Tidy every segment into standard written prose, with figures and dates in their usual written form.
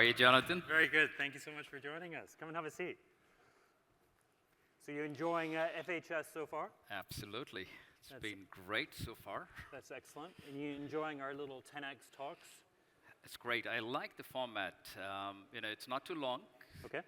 are you, Jonathan? Very good. Thank you so much for joining us. Come and have a seat. So you enjoying FHS so far? Absolutely. It's been great so far. That's excellent. And you enjoying our little TenX talks? It's great. I like the format. It's not too long. Okay.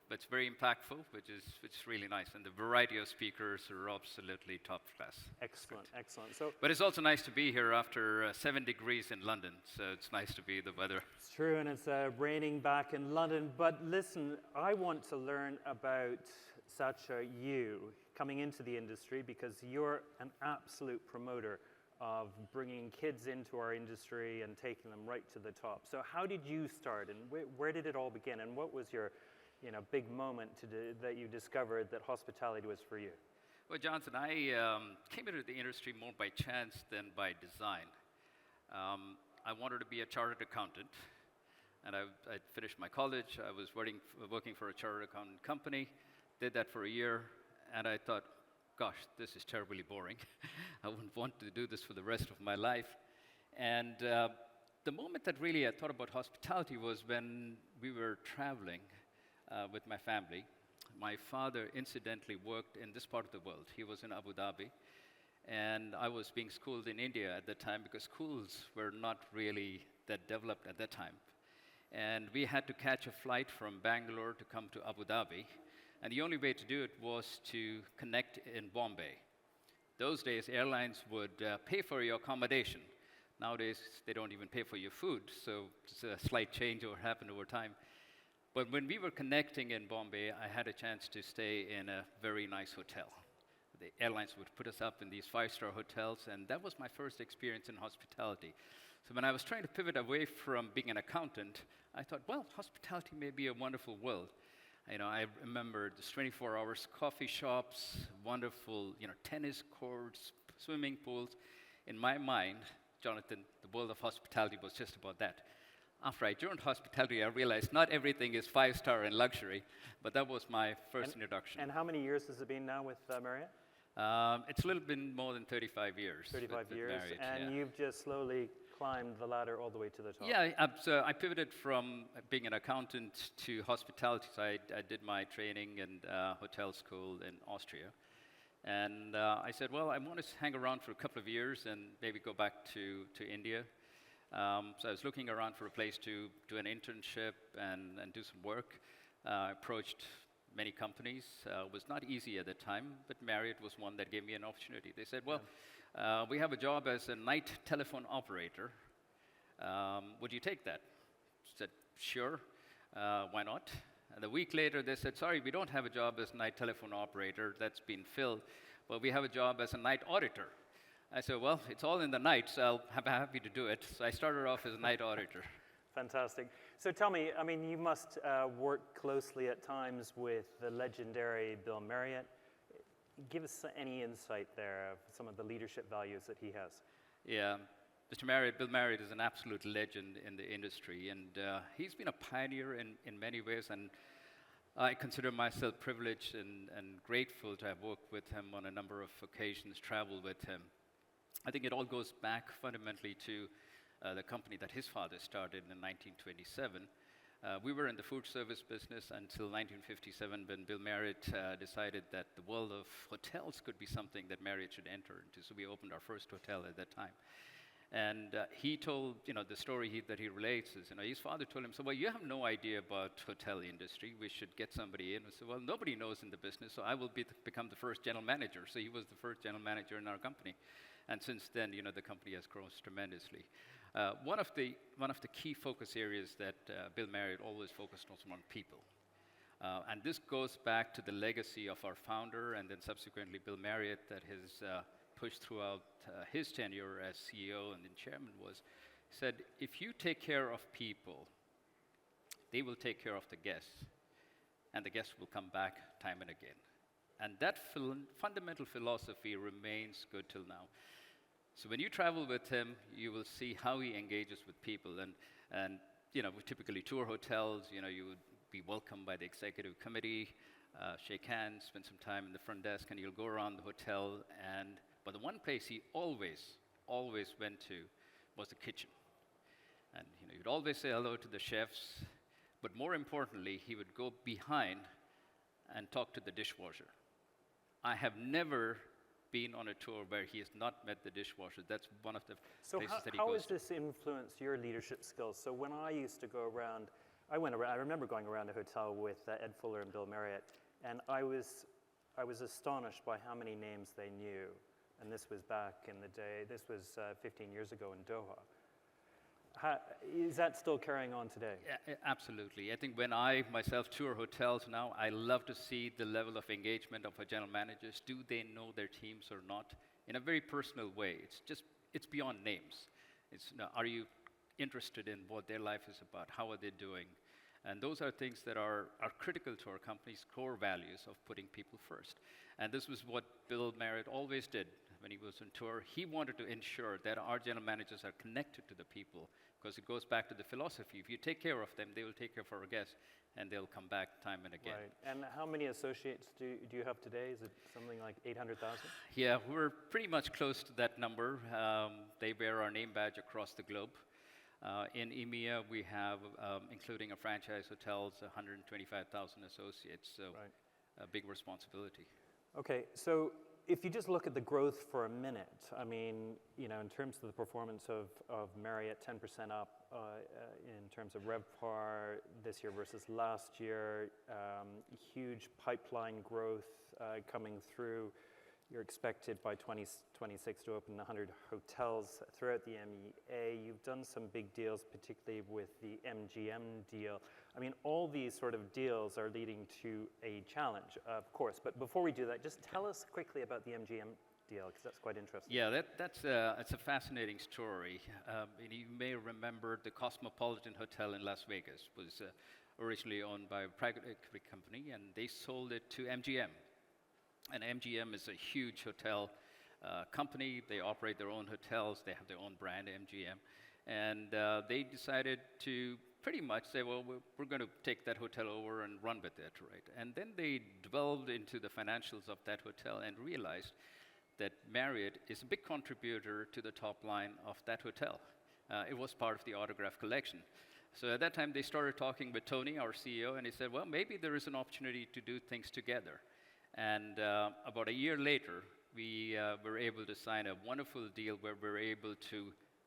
But it's very impactful, which is really nice. And the variety of speakers are absolutely top class. Excellent, excellent. But it's also nice to be here after 7 degrees in London. So it's nice to be the weather. It's true, and it's raining back in London. But listen, I want to learn about Satya, you coming into the industry, because you're an absolute promoter of bringing kids into our industry and taking them right to the top. So how did you start, and where did it all begin, and what was your big moment that you discovered that hospitality was for you? Well, Johnson, I came into the industry more by chance than by design. I wanted to be a chartered accountant, and I finished my college. I was working for a chartered accountant company, did that for a year, and I thought, gosh, this is terribly boring. I wouldn't want to do this for the rest of my life. And the moment that really I thought about hospitality was when we were traveling with my family. My father incidentally worked in this part of the world. He was in Abu Dhabi, and I was being schooled in India at the time because schools were not really that developed at that time. And we had to catch a flight from Bangalore to come to Abu Dhabi, and the only way to do it was to connect in Bombay. Those days, airlines would pay for your accommodation. Nowadays, they don't even pay for your food, so it's a slight change that happened over time. But when we were connecting in Bombay, I had a chance to stay in a very nice hotel. The airlines would put us up in these 5-star hotels, and that was my first experience in hospitality. So when I was trying to pivot away from being an accountant, I thought, well, hospitality may be a wonderful world. I remember this 24 hours coffee shops, wonderful, tennis courts, swimming pools. In my mind, Jonathan, the world of hospitality was just about that. After I joined hospitality, I realized not everything is 5-star and luxury, but that was my first introduction. And how many years has it been now with Marriott? It's a little bit more than 35 years. 35 years, Marriott, and yeah. You've just slowly climbed the ladder all the way to the top. Yeah, so I pivoted from being an accountant to hospitality. So I did my training in hotel school in Austria. And I said, well, I want to hang around for a couple of years and maybe go back to India. So I was looking around for a place to do an internship and do some work. I approached many companies. It was not easy at the time, but Marriott was one that gave me an opportunity. They said, well, we have a job as a night telephone operator. Would you take that? I said, sure, why not? And a week later, they said, sorry, we don't have a job as a night telephone operator. That's been filled. But we have a job as a night auditor. I said, well, it's all in the night, so I'll be happy to do it. So I started off as a night auditor. Fantastic. So tell me, you must work closely at times with the legendary Bill Marriott. Give us any insight there of some of the leadership values that he has. Yeah, Mr. Marriott, Bill Marriott is an absolute legend in the industry, and he's been a pioneer in many ways, and I consider myself privileged and grateful to have worked with him on a number of occasions, traveled with him. I think it all goes back fundamentally to the company that his father started in 1927. We were in the food service business until 1957 when Bill Marriott decided that the world of hotels could be something that Marriott should enter into. So we opened our first hotel at that time. And he told, the story that he relates is, his father told him, so, well, you have no idea about hotel industry. We should get somebody in. I said, well, nobody knows in the business, so I will become the first general manager. So he was the first general manager in our company. And since then, the company has grown tremendously. One of the key focus areas that Bill Marriott always focused on people. And this goes back to the legacy of our founder and then subsequently Bill Marriott that has pushed throughout his tenure as CEO and then chairman said, if you take care of people, they will take care of the guests, and the guests will come back time and again. And that fundamental philosophy remains good till now. So when you travel with him, you will see how he engages with people. And we typically tour hotels. You would be welcomed by the executive committee, shake hands, spend some time in the front desk, and you'll go around the hotel. But the one place he always went to was the kitchen. And you'd always say hello to the chefs. But more importantly, he would go behind and talk to the dishwasher. I have never been on a tour where he has not met the dishwasher. That's one of the So places that he how goes has this influenced your leadership skills? So when I used to go around, I remember going around a hotel with Ed Fuller and Bill Marriott, and I was astonished by how many names they knew. And this was back in the day, this was 15 years ago in Doha. Is that still carrying on today? Yeah, absolutely. I think when I myself tour hotels now, I love to see the level of engagement of our general managers. Do they know their teams or not? In a very personal way. It's beyond names. Are you interested in what their life is about? How are they doing? And those are things that are critical to our company's core values of putting people first. And this was what Bill Marriott always did when he was on tour. He wanted to ensure that our general managers are connected to the people, because it goes back to the philosophy. If you take care of them, they will take care of our guests, and they'll come back time and again. Right. And how many associates do you have today? Is it something like 800,000? Yeah, we're pretty much close to that number. They wear our name badge across the globe. In EMEA, we have, including our franchise hotels, 125,000 associates, so a big responsibility. Okay, so if you just look at the growth for a minute, I mean, in terms of the performance of Marriott, 10% up in terms of RevPAR this year versus last year, huge pipeline growth coming through. You're expected by 2026 to open 100 hotels throughout the EMEA. You've done some big deals, particularly with the MGM deal. I mean, all these sort of deals are leading to a challenge, of course. But before we do that, just tell us quickly about the MGM deal, because that's quite interesting. Yeah, it's a fascinating story. You may remember the Cosmopolitan Hotel in Las Vegas was originally owned by a private equity company, and they sold it to MGM. And MGM is a huge hotel company. They operate their own hotels. They have their own brand, MGM. And they decided to pretty much say, well, we're going to take that hotel over and run with it, right? And then they delved into the financials of that hotel and realized that Marriott is a big contributor to the top line of that hotel. It was part of the Autograph collection. So at that time, they started talking with Tony, our CEO, and he said, well, maybe there is an opportunity to do things together. And about a year later, we were able to sign a wonderful deal where we're able to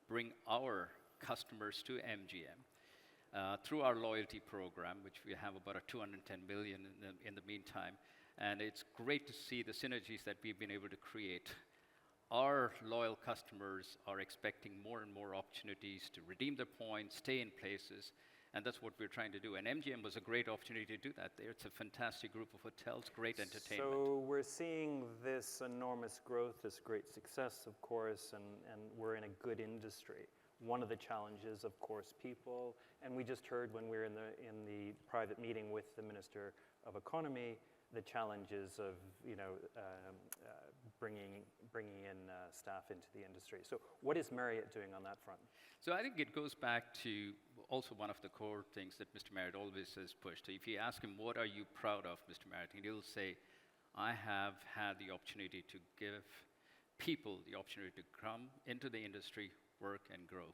bring our customers to MGM through our loyalty program, which we have about 210 million in the meantime. And it's great to see the synergies that we've been able to create. Our loyal customers are expecting more and more opportunities to redeem their points, stay in places, and that's what we're trying to do. And MGM was a great opportunity to do that. It's a fantastic group of hotels, great entertainment. So we're seeing this enormous growth, this great success, of course, and we're in a good industry. One of the challenges, of course, people, and we just heard when we were in the private meeting with the Minister of Economy, the challenges of bringing in staff into the industry. So what is Marriott doing on that front? So I think it goes back to also one of the core things that Mr. Marriott always has pushed. If you ask him, what are you proud of, Mr. Marriott? And he'll say, I have had the opportunity to give people the opportunity to come into the industry, work, and grow.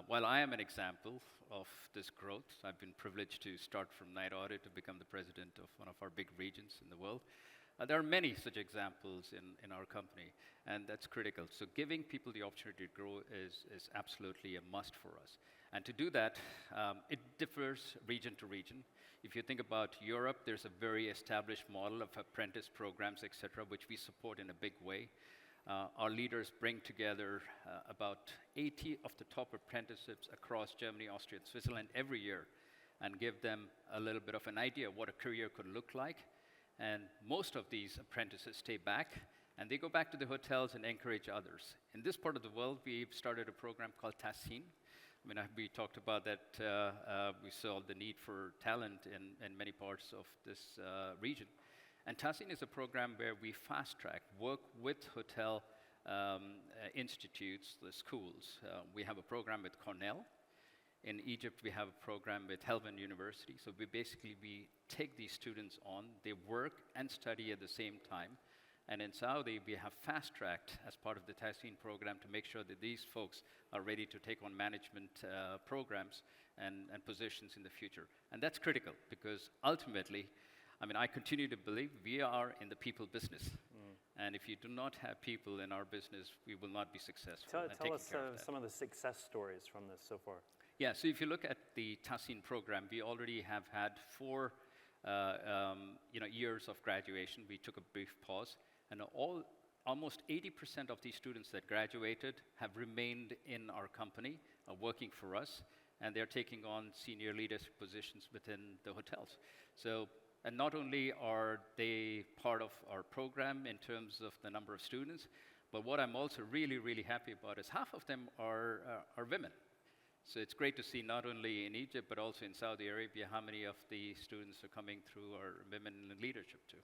While I am an example of this growth, I've been privileged to start from night audit to become the president of one of our big regions in the world. There are many such examples in our company, and that's critical. So giving people the opportunity to grow is absolutely a must for us. And to do that, it differs region to region. If you think about Europe, there's a very established model of apprentice programs, et cetera, which we support in a big way. Our leaders bring together about 80 of the top apprenticeships across Germany, Austria, and Switzerland every year, and give them a little bit of an idea of what a career could look like. And most of these apprentices stay back, and they go back to the hotels and encourage others. In this part of the world, we've started a program called Tassin. I mean, we talked about that. We saw the need for talent in many parts of this region. And Tassin is a program where we fast-track, work with hotel institutes, the schools. We have a program with Cornell. In Egypt, we have a program with Helwan University. So we take these students on. They work and study at the same time. And in Saudi, we have fast-tracked as part of the Tahsin program to make sure that these folks are ready to take on management programs and positions in the future. And that's critical because ultimately, I mean, I continue to believe we are in the people business. And if you do not have people in our business, we will not be successful. Tell us some of the success stories from this so far. Yeah, so if you look at the Tahsin program, we already have had 4 years of graduation. We took a brief pause, and almost 80% of these students that graduated have remained in our company, working for us, and they're taking on senior leadership positions within the hotels. So, and not only are they part of our program in terms of the number of students, but what I'm also really, really happy about is half of them are women. So it's great to see not only in Egypt, but also in Saudi Arabia, how many of the students are coming through are women in leadership too.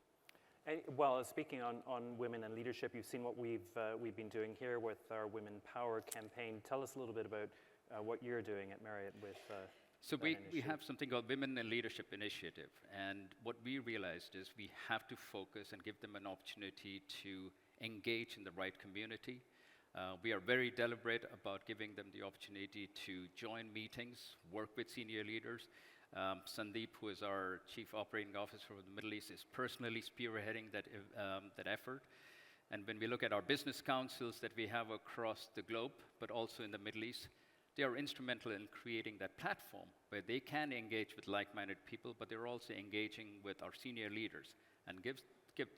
Well, speaking on women and leadership, you've seen what we've been doing here with our Women Power campaign. Tell us a little bit about what you're doing at Marriott with So we have something called Women in Leadership Initiative, and what we realized is we have to focus and give them an opportunity to engage in the right community. We are very deliberate about giving them the opportunity to join meetings, work with senior leaders. Sandeep, who is our Chief Operating Officer for the Middle East, is personally spearheading that effort. And when we look at our business councils that we have across the globe, but also in the Middle East, they are instrumental in creating that platform where they can engage with like-minded people, but they're also engaging with our senior leaders and give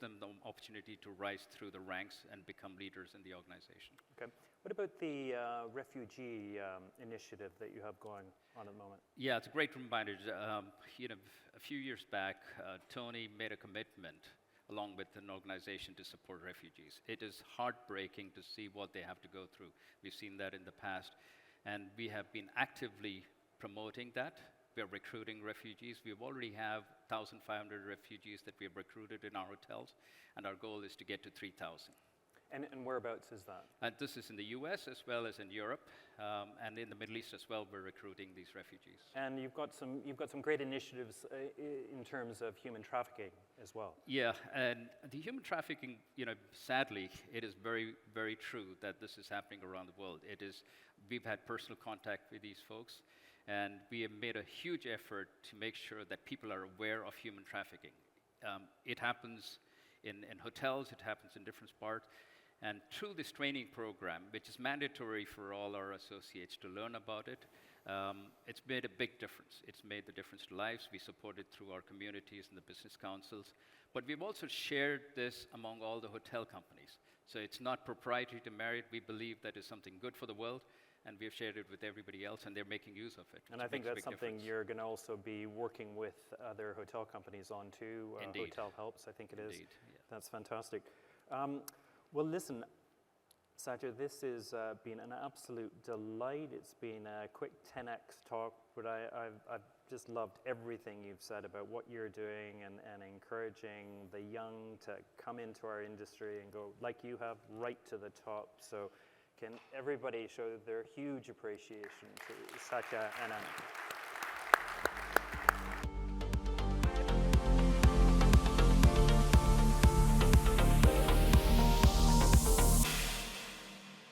them the opportunity to rise through the ranks and become leaders in the organization. Okay. What about the refugee initiative that you have going on at the moment? Yeah, it's a great reminder. A few years back, Tony made a commitment along with an organization to support refugees. It is heartbreaking to see what they have to go through. We've seen that in the past. And we have been actively promoting that. We are recruiting refugees. We already have 1,500 refugees that we have recruited in our hotels, and our goal is to get to 3,000. And whereabouts is that? And this is in the US as well as in Europe, and in the Middle East as well. We're recruiting these refugees. And you've got some great initiatives in terms of human trafficking as well. Yeah, and the human trafficking, sadly, it is very, very true that this is happening around the world. We've had personal contact with these folks, and we have made a huge effort to make sure that people are aware of human trafficking. It happens in hotels, it happens in different parts, and through this training program, which is mandatory for all our associates to learn about it, it's made a big difference. It's made the difference to lives. We support it through our communities and the business councils, but we've also shared this among all the hotel companies. So it's not proprietary to Marriott. We believe that is something good for the world, and we've shared it with everybody else, and they're making use of it. And I think that's something you're going to also be working with other hotel companies on too. Indeed. Hotel Helps, I think it is. Indeed, yeah. That's fantastic. Well, listen, Satya, this has been an absolute delight. It's been a quick TenX talk, but I've just loved everything you've said about what you're doing and encouraging the young to come into our industry and go, like you have, right to the top. So can everybody show their huge appreciation to Satya and Anand?